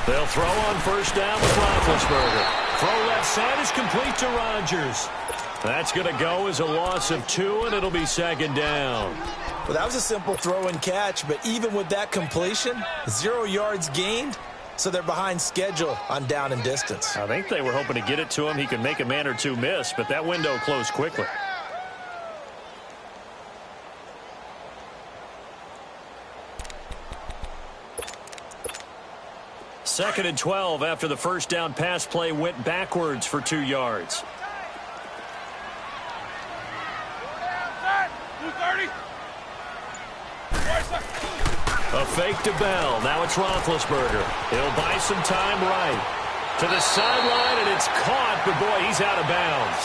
They'll throw on first down with Roethlisberger. Throw left side is complete to Rodgers. That's going to go as a loss of 2, and it'll be second down. Well, that was a simple throw and catch, but even with that completion, 0 yards gained, so they're behind schedule on down and distance. I think they were hoping to get it to him. He could make a man or two miss, but that window closed quickly. Second and 12 after the first down pass play went backwards for 2 yards. A fake to Bell. Now it's Roethlisberger. He'll buy some time right. To the sideline, and it's caught, but boy, he's out of bounds.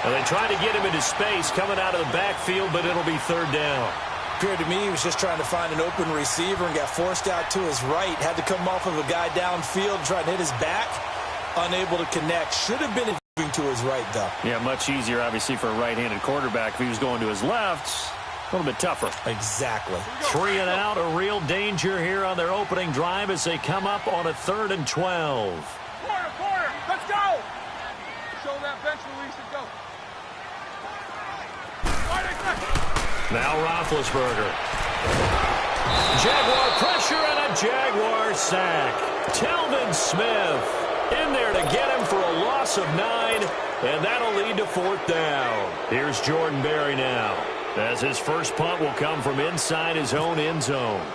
And they tried to get him into space coming out of the backfield, but it'll be third down. Appeared to me he was just trying to find an open receiver and got forced out to his right. Had to come off of a guy downfield, trying to hit his back. Unable to connect. Should have been moving to his right, though. Yeah, much easier, obviously, for a right-handed quarterback. If he was going to his left, a little bit tougher. Exactly. 3 and out, a real danger here on their opening drive as they come up on a 3rd and 12. Corner, let's go! Show that bench release and go. Now Roethlisberger. Jaguar pressure and a Jaguar sack. Telvin Smith in there to get him for a loss of 9, and that'll lead to 4th down. Here's Jordan Berry now, as his first punt will come from inside his own end zone.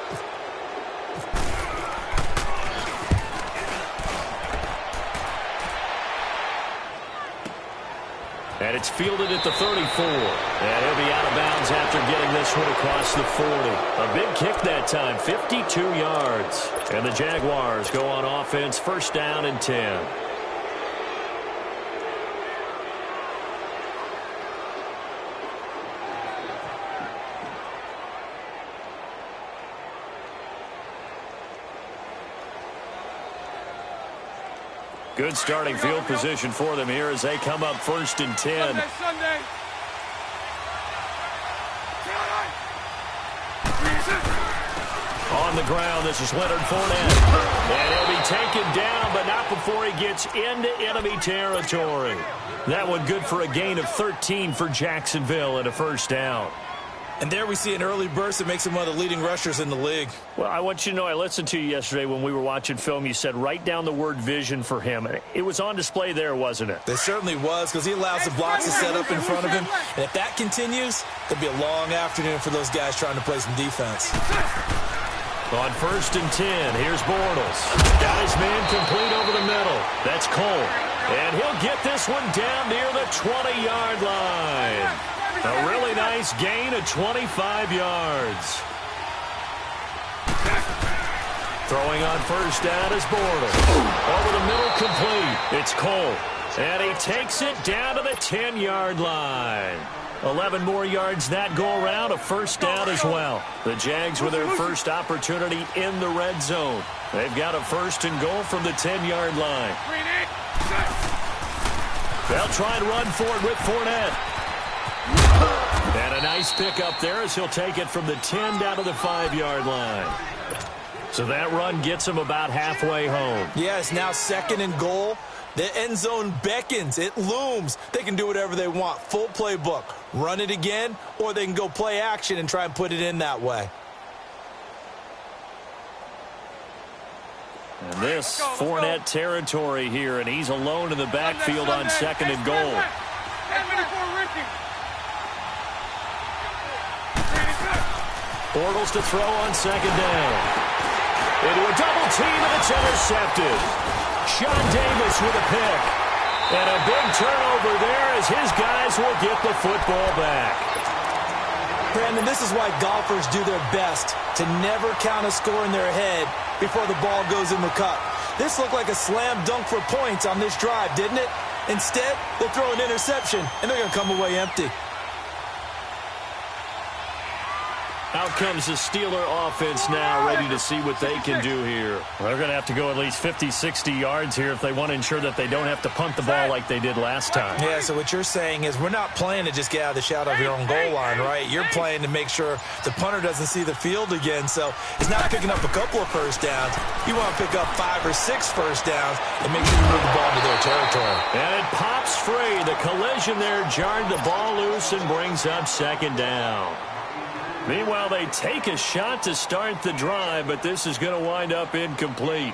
And it's fielded at the 34. And he'll be out of bounds after getting this one across the 40. A big kick that time, 52 yards. And the Jaguars go on offense, first down and 10. Good starting field position for them here as they come up first and 10. Sunday. On the ground, this is Leonard Fournette. And he'll be taken down, but not before he gets into enemy territory. That one good for a gain of 13 for Jacksonville and a first down. And there we see an early burst that makes him one of the leading rushers in the league. Well, I want you to know, I listened to you yesterday when we were watching film. You said write down the word vision for him. It was on display there, wasn't it? It certainly was, because he allows the blocks to set up in front of him. And if that continues, it'll be a long afternoon for those guys trying to play some defense. On first and 10, here's Bortles. Got his man complete over the middle. That's Cole. And he'll get this one down near the 20-yard line. A really nice gain of 25 yards. Throwing on first down is Bortles. Over the middle, complete. It's Cole. And he takes it down to the 10-yard line. 11 more yards that go around, a first down as well. The Jags with their first opportunity in the red zone. They've got a first and goal from the 10-yard line. They'll try and run for it with Fournette. And a nice pickup there as he'll take it from the 10 down to the 5-yard line. So that run gets him about halfway home. Yeah, it's now second and goal. The end zone beckons. It looms. They can do whatever they want. Full playbook. Run it again, or they can go play action and try and put it in that way. And this Fournette territory here, and he's alone in the backfield on second and goal. Bortles to throw on second down. Into a double team, and it's intercepted. Sean Davis with a pick. And a big turnover there as his guys will get the football back. Brandon, this is why golfers do their best to never count a score in their head before the ball goes in the cup. This looked like a slam dunk for points on this drive, didn't it? Instead, they'll throw an interception, and they're going to come away empty. Out comes the Steeler offense now, ready to see what they can do here. Well, they're going to have to go at least 50, 60 yards here if they want to ensure that they don't have to punt the ball like they did last time. Yeah, so what you're saying is we're not playing to just get out of the shadow of your own goal line, right? You're playing to make sure the punter doesn't see the field again. So it's not picking up a couple of first downs. You want to pick up 5 or 6 first downs and make sure you move the ball into their territory. And it pops free. The collision there jarred the ball loose and brings up second down. Meanwhile, they take a shot to start the drive, but this is going to wind up incomplete.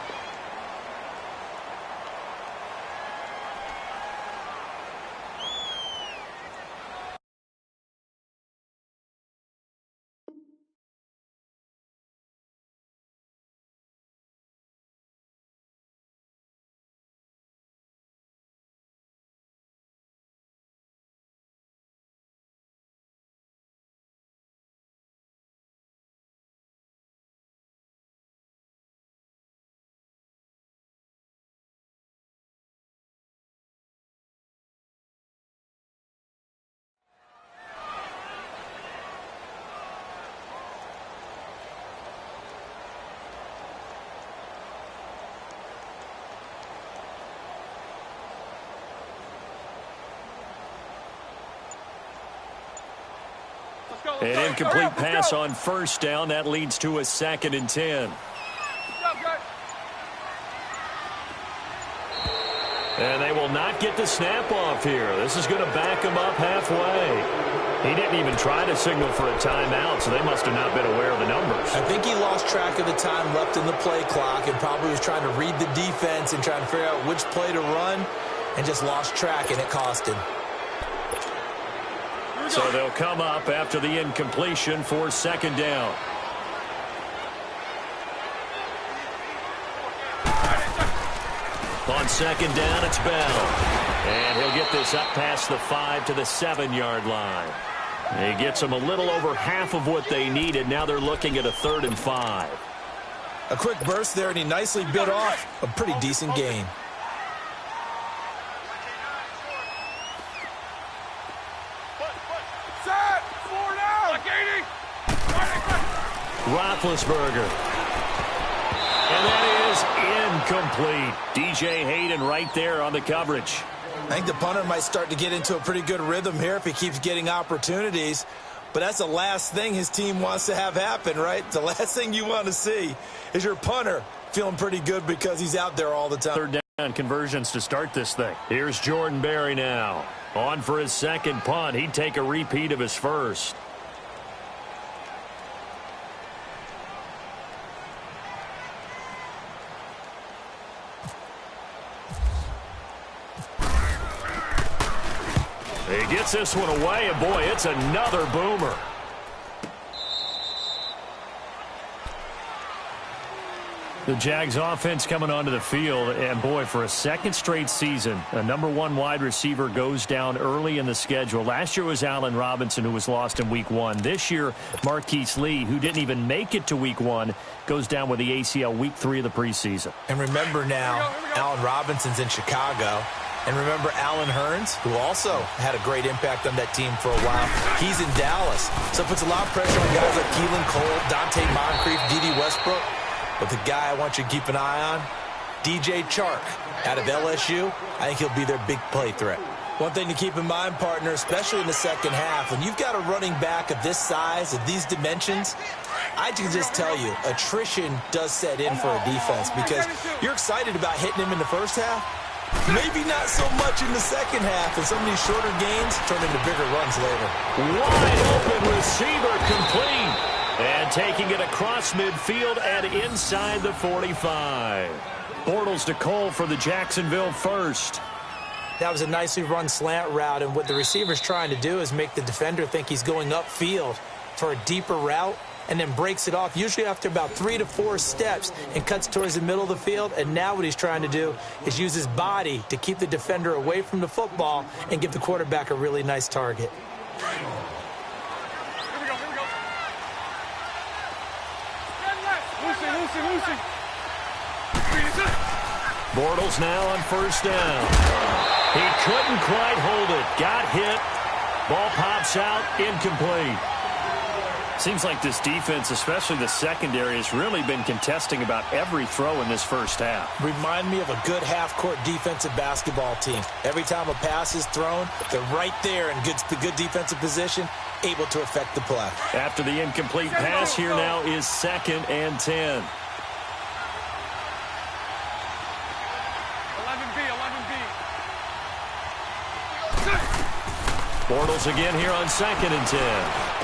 An incomplete pass on first down. That leads to a 2nd and 10. And they will not get the snap off here. This is going to back him up halfway. He didn't even try to signal for a timeout, so they must have not been aware of the numbers. I think he lost track of the time left in the play clock and probably was trying to read the defense and trying to figure out which play to run and just lost track, and it cost him. So they'll come up after the incompletion for 2nd down. On 2nd down, it's Bell. And he'll get this up past the 5 to the 7-yard line. He gets them a little over half of what they needed. Now they're looking at a 3rd and 5. A quick burst there, and he nicely bit off a pretty decent gain. Roethlisberger. And that is incomplete. DJ Hayden right there on the coverage. I think the punter might start to get into a pretty good rhythm here if he keeps getting opportunities. But that's the last thing his team wants to have happen, right? The last thing you want to see is your punter feeling pretty good because he's out there all the time. 3rd down conversions to start this thing. Here's Jordan Berry now. On for his 2nd punt. He'd take a repeat of his first. He gets this one away, and boy, it's another boomer. The Jags offense coming onto the field, and boy, for a 2nd straight season, a #1 wide receiver goes down early in the schedule. Last year was Allen Robinson, who was lost in Week 1. This year, Marquise Lee, who didn't even make it to Week 1, goes down with the ACL Week 3 of the preseason. And remember now, Allen Robinson's in Chicago. And remember Allen Hurns, who also had a great impact on that team for a while. He's in Dallas. So it puts a lot of pressure on guys like Keelan Cole, Dante Moncrief, D.D. Westbrook. But the guy I want you to keep an eye on, DJ Chark out of LSU. I think he'll be their big play threat. One thing to keep in mind, partner, especially in the second half, when you've got a running back of this size, of these dimensions, I can just tell you, attrition does set in for a defense because you're excited about hitting him in the first half. Maybe not so much in the second half, and some of these shorter gains turn into bigger runs later. Wide open receiver complete. And taking it across midfield and inside the 45. Bortles to Cole for the Jacksonville first. That was a nicely run slant route, and what the receiver's trying to do is make the defender think he's going upfield for a deeper route, and then breaks it off, usually after about 3 to 4 steps, and cuts towards the middle of the field. And now what he's trying to do is use his body to keep the defender away from the football and give the quarterback a really nice target. Bortles now on first down. He couldn't quite hold it. Got hit. Ball pops out. Incomplete. Seems like this defense, especially the secondary, has really been contesting about every throw in this first half. Remind me of a good half-court defensive basketball team. Every time a pass is thrown, they're right there in good defensive position, able to affect the play. After the incomplete pass, here now is 2nd and 10. 11B. Bortles again here on 2nd and 10.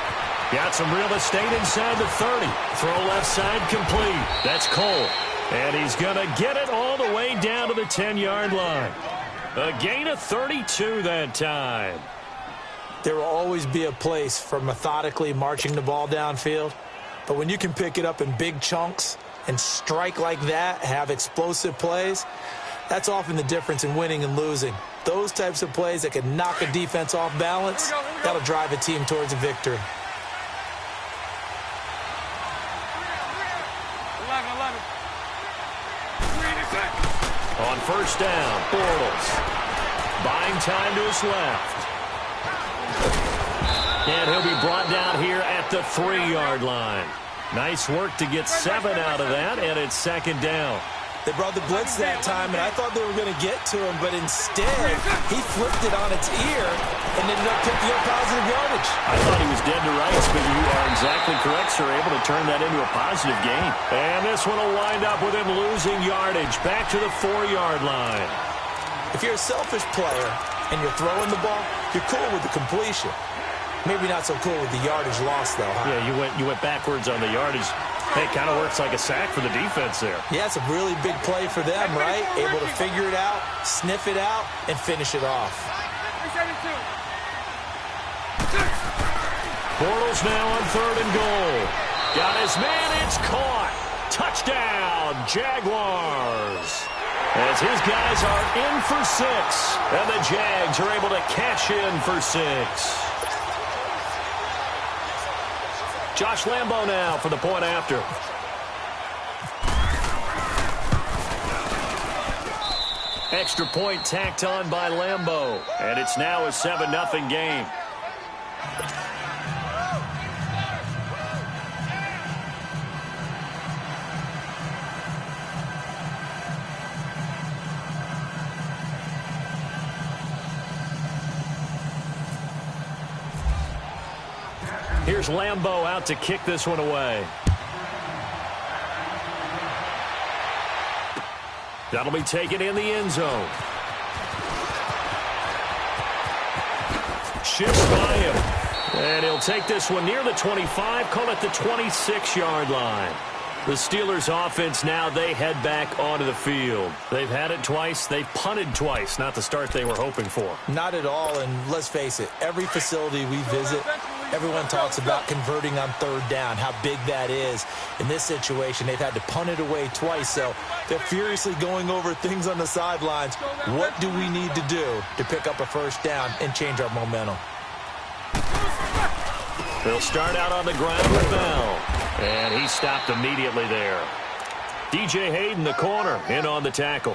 Got some real estate inside the 30. Throw left side complete. That's Cole. And he's going to get it all the way down to the 10-yard line. A gain of 32 that time. There will always be a place for methodically marching the ball downfield. But when you can pick it up in big chunks and strike like that, have explosive plays, that's often the difference in winning and losing. Those types of plays that can knock a defense off balance, that'll drive a team towards a victory. 11. On first down, Bortles. Buying time to his left. And he'll be brought down here at the 3-yard line. Nice work to get 7 out of that, and it's 2nd down. They brought the blitz that time, and I thought they were going to get to him, but instead, he flipped it on its ear and ended up picking up positive yardage. I thought he was dead to rights, but you are exactly correct, sir. Able to turn that into a positive gain. And this one will wind up with him losing yardage back to the 4-yard line. If you're a selfish player and you're throwing the ball, you're cool with the completion. Maybe not so cool with the yardage loss, though, huh? Yeah, you went backwards on the yardage. Hey, kind of works like a sack for the defense there. Yeah, it's a really big play for them, right? Able to figure it out, sniff it out, and finish it off. Bortles now on 3rd and goal. Got his man, it's caught. Touchdown, Jaguars. As his guys are in for 6, and the Jags are able to cash in for 6. Josh Lambo now for the point after. Extra point tacked on by Lambo. And it's now a 7-0 game. Here's Lambo out to kick this one away. That'll be taken in the end zone. Shifts by him. And he'll take this one near the 25, call it the 26-yard line. The Steelers offense now, they head back onto the field. They've had it twice. They've punted twice. Not the start they were hoping for. Not at all, and let's face it, every facility we visit, everyone talks about converting on 3rd down, how big that is. In this situation, they've had to punt it away twice, so they're furiously going over things on the sidelines. What do we need to do to pick up a 1st down and change our momentum? They'll start out on the ground with Bell. And he stopped immediately there. DJ Hayden, the corner, in on the tackle.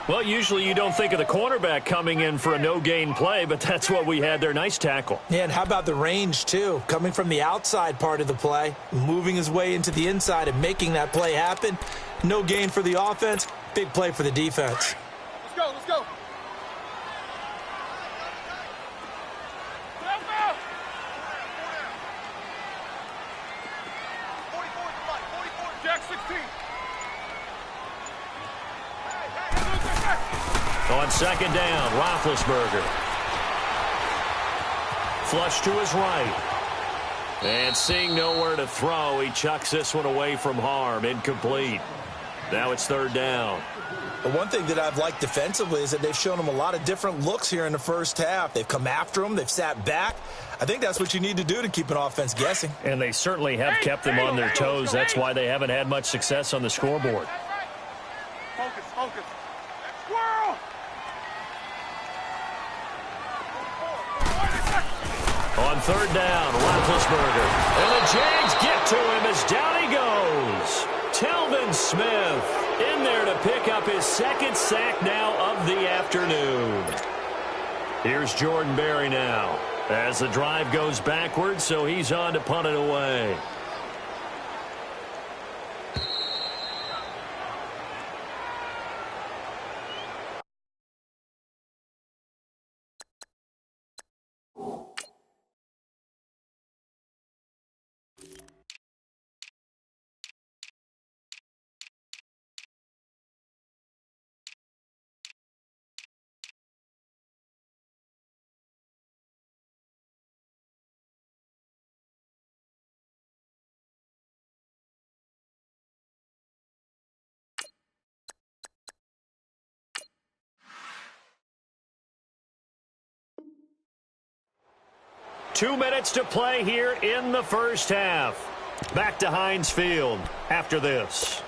Well, usually you don't think of the cornerback coming in for a no-gain play, but that's what we had there. Nice tackle. Yeah, and how about the range, too? Coming from the outside part of the play, moving his way into the inside and making that play happen. No gain for the offense, big play for the defense. Let's go. Jack 16. On 2nd down, Roethlisberger. Flush to his right. And seeing nowhere to throw, he chucks this one away from harm. Incomplete. Now it's 3rd down. The one thing that I've liked defensively is that they've shown him a lot of different looks here in the first half. They've come after him. They've sat back. I think that's what you need to do to keep an offense guessing. And they certainly have kept them on their toes. That's why they haven't had much success on the scoreboard. Focus. Squirrel! On 3rd down, Roethlisberger. And the Jags get to him as down he goes. Telvin Smith in there to pick up his 2nd sack now of the afternoon. Here's Jordan Berry now. as the drive goes backwards, so he's on to punt it away. Two minutes to play here in the first half. Back to Heinz Field after this.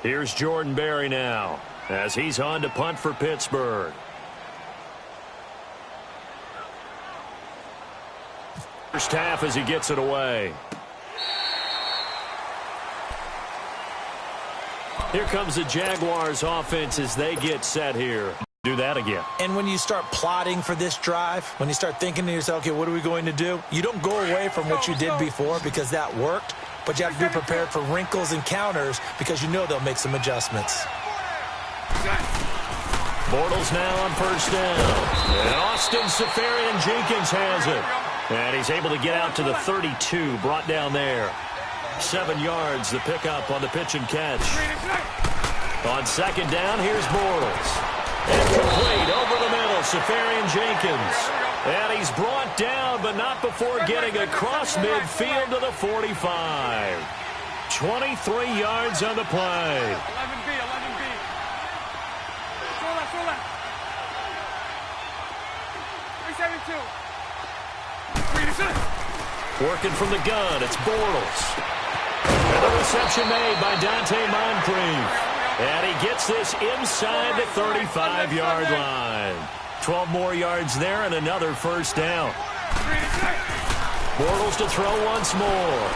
Here's Jordan Berry now as he's on to punt for Pittsburgh. First half as he gets it away. Here comes the Jaguars offense as they get set here. Do that again. And when you start plotting for this drive, when you start thinking to yourself, okay, what are we going to do? You don't go away from what you did before because that worked, but you have to be prepared for wrinkles and counters because you know they'll make some adjustments. Bortles now on first down. And Austin Seferian-Jenkins has it. And he's able to get out to the 32, brought down there. 7 yards, the pickup on the pitch and catch. On second down, here's Bortles. And complete over the middle, Seferian-Jenkins. And he's brought down, but not before getting across midfield to the 45. 23 yards on the play. 11B, 11B. Throw left. 372. Working from the gun, it's Bortles. And the reception made by Dante Moncrief. And he gets this inside the 35-yard line. 12 more yards there and another first down. Bortles to throw once more.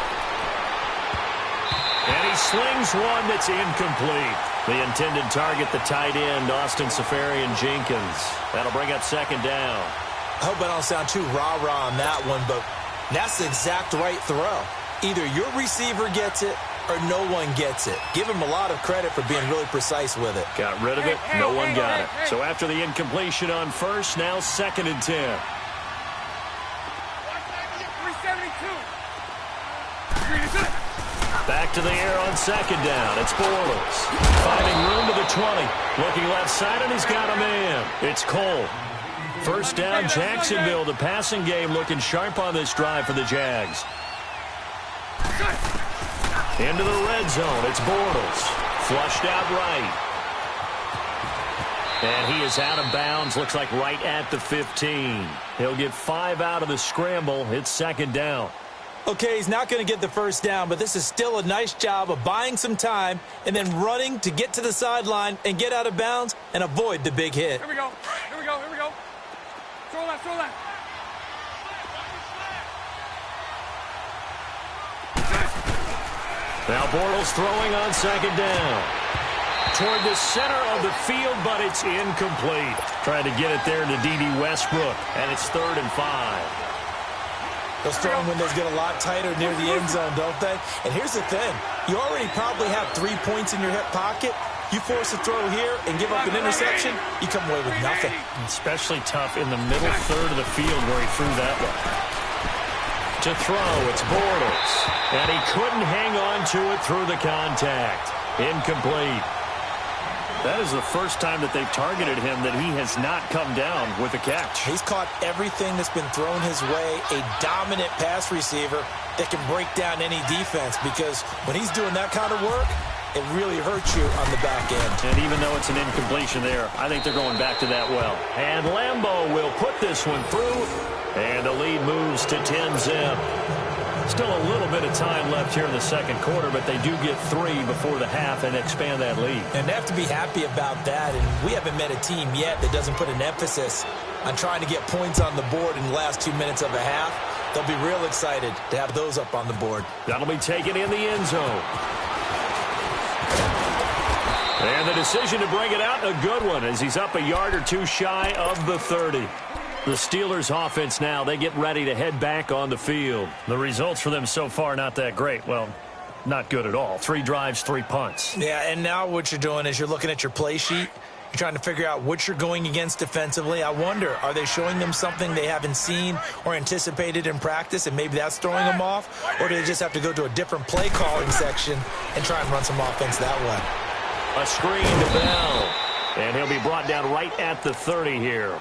And he slings one that's incomplete. The intended target, the tight end, Austin Seferian-Jenkins. That'll bring up second down. I hope I don't sound too rah-rah on that one, but that's the exact right throw. Either your receiver gets it or no one gets it. Give him a lot of credit for being really precise with it. Got rid of it. No one got it. So after the incompletion on first, now 2nd and 10. 372. Back to the air on second down. It's Bortles. Finding room to the 20. Looking left side, and he's got a man. It's Cole. First down, Jacksonville. The passing game looking sharp on this drive for the Jags. Into the red zone. It's Bortles. Flushed out right. And he is out of bounds. Looks like right at the 15. He'll get 5 out of the scramble. It's second down. Okay, he's not going to get the first down, but this is still a nice job of buying some time and then running to get to the sideline and get out of bounds and avoid the big hit. Here we go. Throw left. Now Bortles throwing on second down. Toward the center of the field, but it's incomplete. Trying to get it there to D.D. Westbrook, and it's 3rd and 5. Those throwing windows get a lot tighter near the end zone, don't they? And here's the thing. You already probably have 3 points in your hip pocket. You force a throw here and give up an interception, you come away with nothing. Especially tough in the middle third of the field where he threw that one. To throw, it's Bortles. And he couldn't hang on to it through the contact. Incomplete. That is the first time that they've targeted him that he has not come down with a catch. He's caught everything that's been thrown his way, a dominant pass receiver that can break down any defense, because when he's doing that kind of work, it really hurts you on the back end. And even though it's an incompletion there, I think they're going back to that well. And Lambeau will put this one through, and the lead moves to 10-zip. Still a little bit of time left here in the second quarter, but they do get 3 before the half and expand that lead. And they have to be happy about that, and we haven't met a team yet that doesn't put an emphasis on trying to get points on the board in the last 2 minutes of a half. They'll be real excited to have those up on the board. That'll be taken in the end zone. And the decision to bring it out, a good one, as he's up a yard or two shy of the 30. The Steelers offense now, they get ready to head back on the field. The results for them so far not that great. Well, not good at all. 3 drives, 3 punts. Yeah, and now what you're doing is you're looking at your play sheet. You're trying to figure out what you're going against defensively. I wonder, are they showing them something they haven't seen or anticipated in practice, and maybe that's throwing them off? Or do they just have to go to a different play calling section and try and run some offense that way? A screen to Bell. And he'll be brought down right at the 30 here.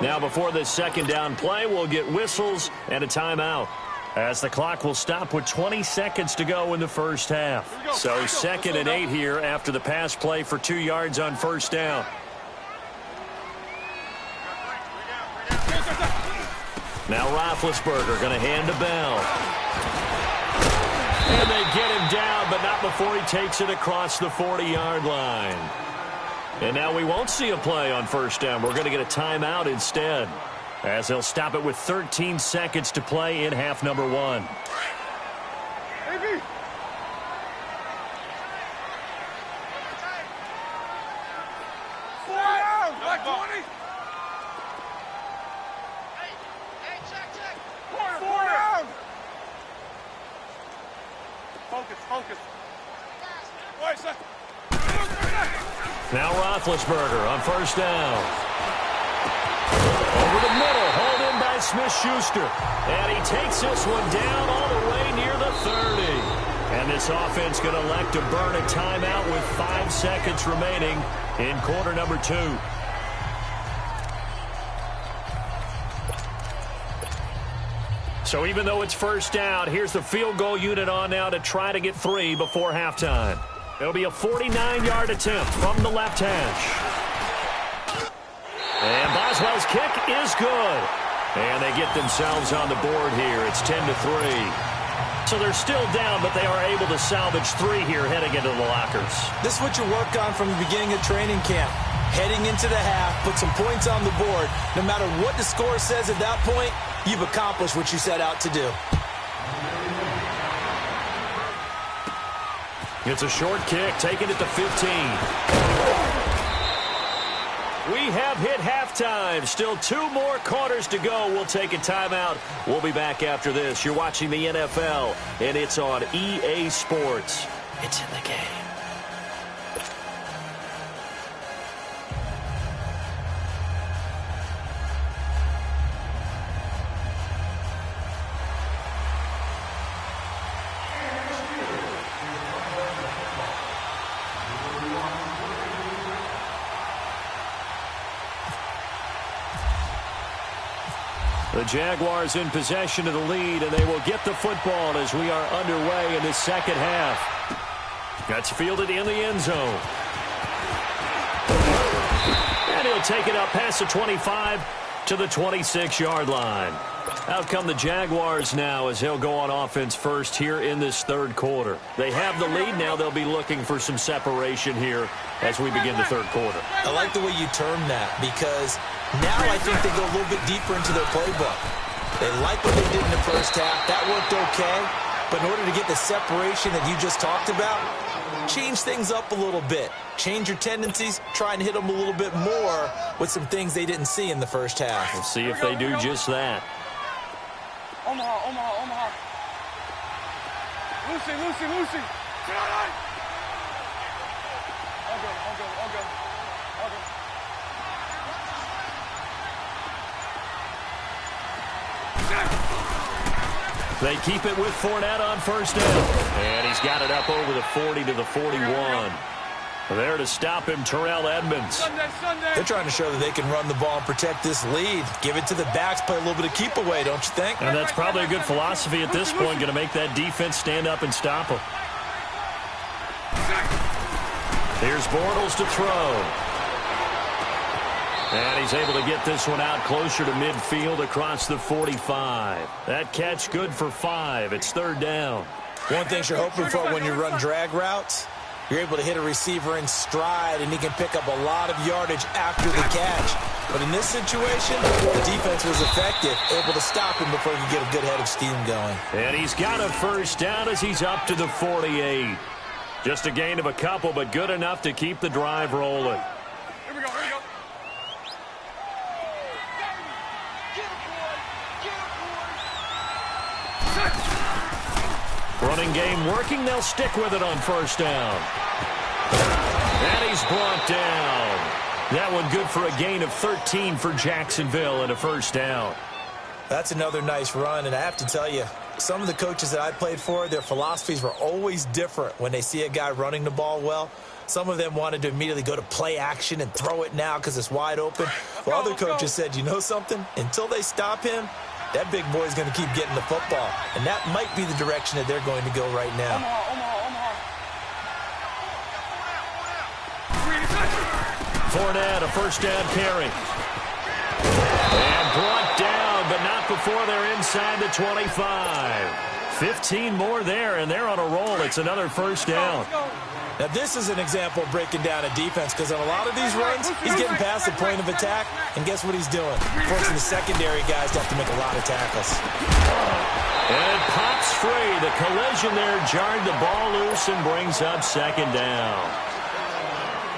Now before this second down play, we'll get whistles and a timeout, as the clock will stop with 20 seconds to go in the first half. So 2nd and 8 here after the pass play for 2 yards on first down. Now Roethlisberger going to hand to Bell. And they get him down, but not before he takes it across the 40-yard line. And now we won't see a play on first down. We're going to get a timeout instead, as they'll stop it with 13 seconds to play in half number 1. Baby. Like 20. Check. 4 down. Focus. Wait, sir. Now Roethlisberger on first down. Over the middle, hauled in by Smith-Schuster. And he takes this one down all the way near the 30. And this offense going to elect to burn a timeout with 5 seconds remaining in quarter number 2. So even though it's first down, here's the field goal unit on now to try to get 3 before halftime. It'll be a 49-yard attempt from the left hash. And Boswell's kick is good. And they get themselves on the board here. It's 10-3. So they're still down, but they are able to salvage 3 here heading into the lockers. This is what you work on from the beginning of training camp. Heading into the half, put some points on the board. No matter what the score says at that point, you've accomplished what you set out to do. It's a short kick, taking it to 15. We have hit halftime. Still 2 more quarters to go. We'll take a timeout. We'll be back after this. You're watching the NFL, and it's on EA Sports. It's in the game. The Jaguars in possession of the lead, and they will get the football as we are underway in the second half. That's fielded in the end zone. And he'll take it up past the 25 to the 26-yard line. Out come the Jaguars now as they'll go on offense first here in this third quarter. They have the lead now. They'll be looking for some separation here as we begin the third quarter. I like the way you term that, because now I think they go a little bit deeper into their playbook. They like what they did in the first half. That worked okay. But in order to get the separation that you just talked about, change things up a little bit. Change your tendencies. Try and hit them a little bit more with some things they didn't see in the first half. We'll see if they do just that. Omaha. Lucy. I'll go. They keep it with Fournette on first down. And he's got it up over the 40 to the 41. There to stop him, Terrell Edmonds. Sunday. They're trying to show that they can run the ball and protect this lead. Give it to the backs, play a little bit of keep away, don't you think? And that's probably a good philosophy at this point, going to make that defense stand up and stop them. Here's Bortles to throw. And he's able to get this one out closer to midfield across the 45. That catch good for 5. It's third down. One thing you're hoping for when you run drag routes, you're able to hit a receiver in stride, and he can pick up a lot of yardage after the catch. But in this situation, the defense was effective, able to stop him before he could get a good head of steam going. And he's got a first down as he's up to the 48. Just a gain of a couple, but good enough to keep the drive rolling. Here we go, here we go. Running game working. They'll stick with it on first down. And he's brought down. That one good for a gain of 13 for Jacksonville and a first down. That's another nice run, and I have to tell you, some of the coaches that I played for, their philosophies were always different when they see a guy running the ball well. Some of them wanted to immediately go to play action and throw it now because it's wide open. While other coaches said, you know something? Until they stop him, that big boy's going to keep getting the football. And that might be the direction that they're going to go right now. Fournette, a first down carry. And brought down, but not before they're inside the 25. 15 more there, and they're on a roll. It's another first down. Now, this is an example of breaking down a defense because on a lot of these runs, he's getting past the point of attack, and guess what he's doing? Forcing the secondary guys to have to make a lot of tackles. And it pops free. The collision there jarred the ball loose and brings up second down.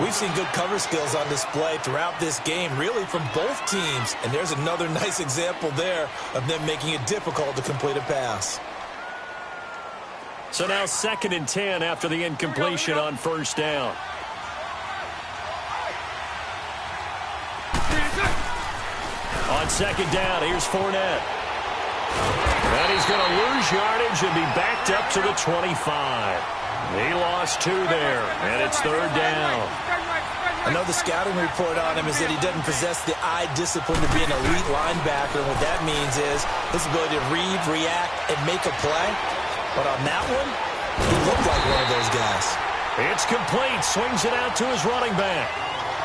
We've seen good cover skills on display throughout this game, really from both teams. And there's another nice example there of them making it difficult to complete a pass. So now 2nd and 10 after the incompletion on first down. On second down, here's Fournette. And he's going to lose yardage and be backed up to the 25. He lost 2 there, and it's 3rd down. I know the scouting report on him is that he doesn't possess the eye discipline to be an elite linebacker. And what that means is his ability to read, react, and make a play. But on that one, he looked like one of those guys. It's complete. Swings it out to his running back.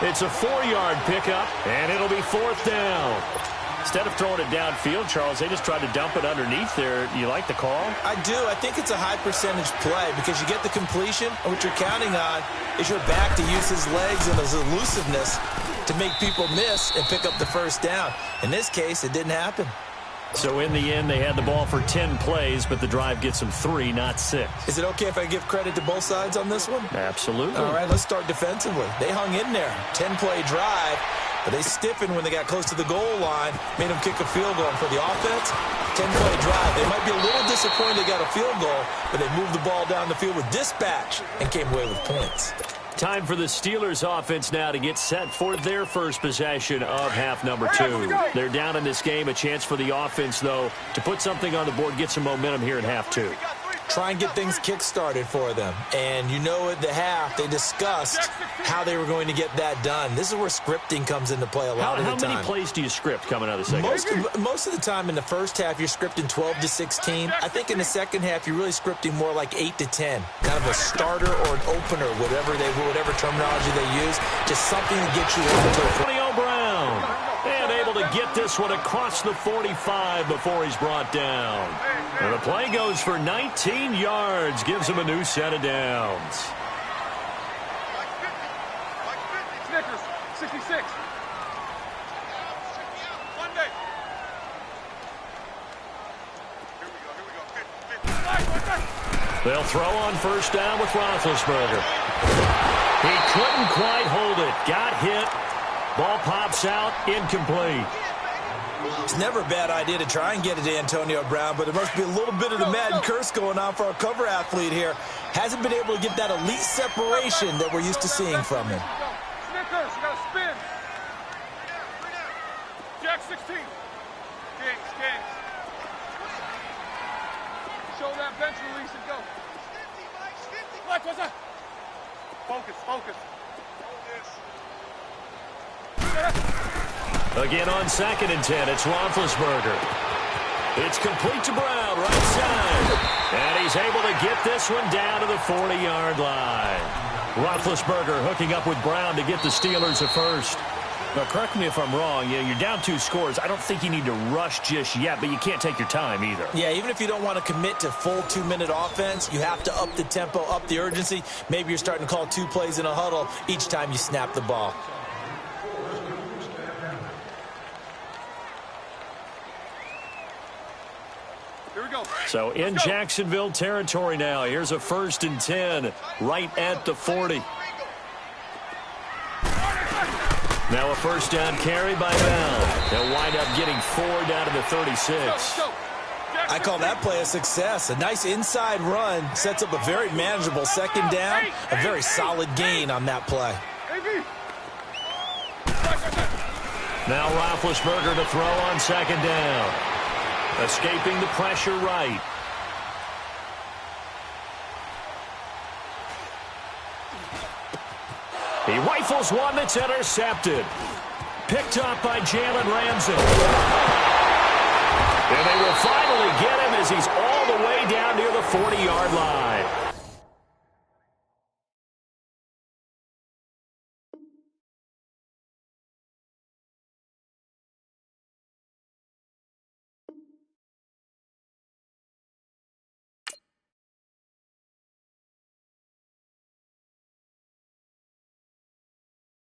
It's a 4-yard pickup, and it'll be 4th down. Instead of throwing it downfield, Charles, they just tried to dump it underneath there. You like the call? I do. I think it's a high percentage play because you get the completion, and what you're counting on is your back to use his legs and his elusiveness to make people miss and pick up the first down. In this case, it didn't happen. So in the end, they had the ball for 10 plays, but the drive gets them 3, not 6. Is it okay if I give credit to both sides on this one? Absolutely. All right, let's start defensively. They hung in there. 10-play drive, but they stiffened when they got close to the goal line, made them kick a field goal. And for the offense, 10-play drive. They might be a little disappointed they got a field goal, but they moved the ball down the field with dispatch and came away with points. Time for the Steelers offense now to get set for their first possession of half number 2. They're down in this game. A chance for the offense, though, to put something on the board, get some momentum here in half 2. Try and get things kick-started for them. And you know at the half, they discussed how they were going to get that done. This is where scripting comes into play a lot of the time. How many plays do you script coming out of the second? Most of the time in the first half, you're scripting 12 to 16. I think in the second half, you're really scripting more like 8 to 10. Kind of a starter or an opener, whatever terminology they use. Just something to get you into it. Antonio Brown. And able to get this one across the 45 before he's brought down. And the play goes for 19 yards. Gives him a new set of downs. Snickers, 66. Monday. They'll throw on first down with Roethlisberger. He couldn't quite hold it. Got hit. Ball pops out, incomplete. It's never a bad idea to try and get it to Antonio Brown, but there must be a little bit of the Madden curse going on for our cover athlete here. Hasn't been able to get that elite separation that we're used to seeing from him. Snickers, you got to spin. Jack 16. Kings. Show that bench release and go. Flex, what's that? Focus. Again on 2nd and 10, it's Roethlisberger. It's complete to Brown, right side. And he's able to get this one down to the 40-yard line. Roethlisberger hooking up with Brown to get the Steelers a first. Now, correct me if I'm wrong. You're down 2 scores. I don't think you need to rush just yet, but you can't take your time either. Yeah, even if you don't want to commit to full 2-minute offense, you have to up the tempo, up the urgency. Maybe you're starting to call 2 plays in a huddle each time you snap the ball. Here we go. So in Jacksonville territory now. Here's a 1st and 10 right at the 40. Now a first down carry by Bell. They'll wind up getting 4 down to the 36. I call that play a success. A nice inside run sets up a very manageable 2nd down. A very solid gain on that play. Now Roethlisberger to throw on 2nd down. Escaping the pressure right. He rifles one that's intercepted. Picked up by Jalen Ramsey. And they will finally get him as he's all the way down near the 40-yard line.